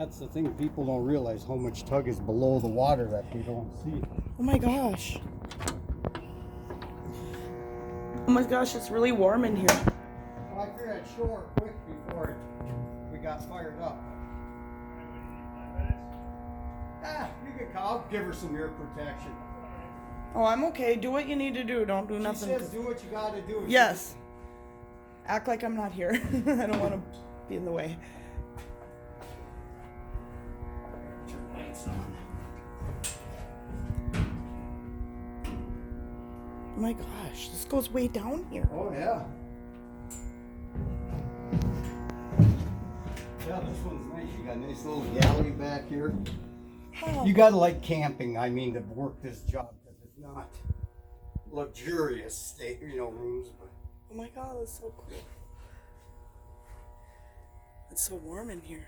That's the thing, people don't realize how much tug is below the water that they don't see. Oh my gosh. Oh my gosh, it's really warm in here. Well, I figured I'd show her quick before we got fired up. You can call, give her some ear protection. Oh, I'm okay. Do what you need to do. Don't do nothing. She says do what you gotta do. Yes. Act like I'm not here. I don't want to be in the way. Turn lights on. Oh my gosh, this goes way down here. Oh yeah. Yeah, this one's nice. You got a nice little galley back here. Oh. You gotta like camping, I mean, to work this job, because it's not luxurious rooms, but Oh my god, that's so cool. It's so warm in here.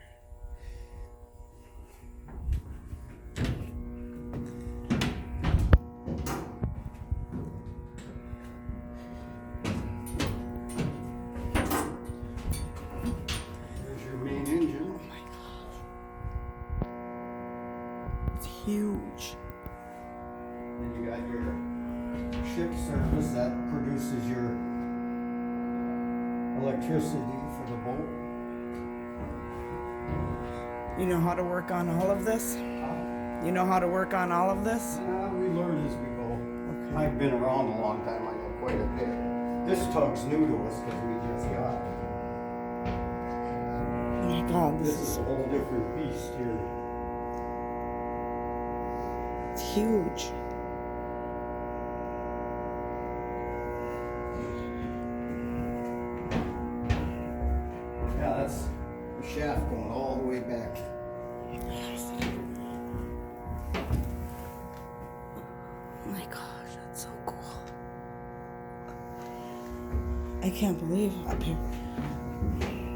there's your main engine. Oh my gosh. It's huge. Then you got your ship service that produces your electricity for the boat. You know how to work on all of this? You know how to work on all of this? We learn as we go. Okay. I've been around a long time, I know quite a bit. This tug's new to us because we just got it. Oh my god, This is a whole different beast here. it's huge. Yeah, that's the shaft going all the way back. Oh my gosh, that's so cool. I can't believe up here.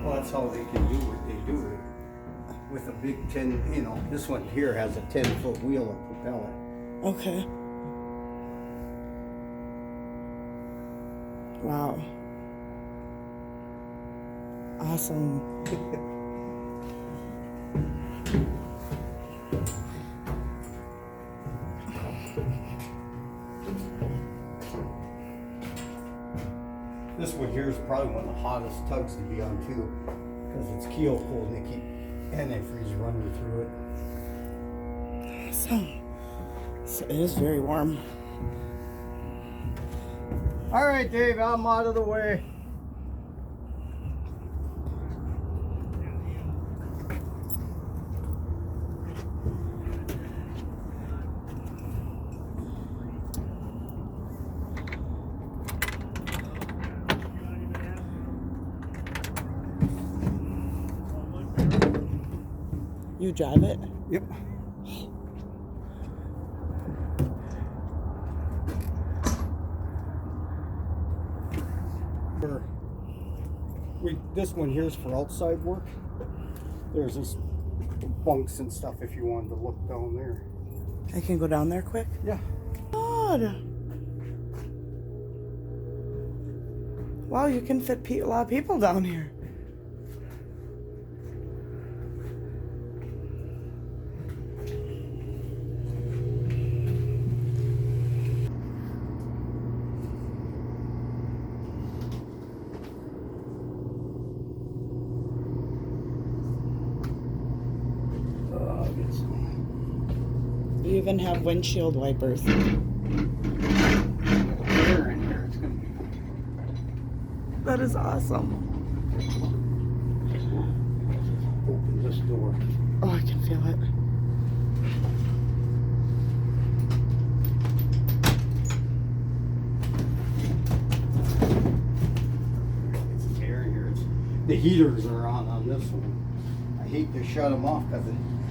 Well, that's how they can do what they do with a big 10, this one here has a 10-foot wheel and propeller. Okay. Wow. Awesome. This one here is probably one of the hottest tugs to be on too, because it's keel pulled and they keep antifreeze running through it. Awesome. So it is very warm. All right, Dave, I'm out of the way. You drive it? Yep. This one here is for outside work. There's this bunks and stuff if you wanted to look down there. I can go down there quick? Yeah. God. Wow, you can fit a lot of people down here. You even have windshield wipers. Air in here. It's gonna be. That is awesome. Open this door. Oh, I can feel it. It's air in here. The heaters are on this one. I hate to shut them off because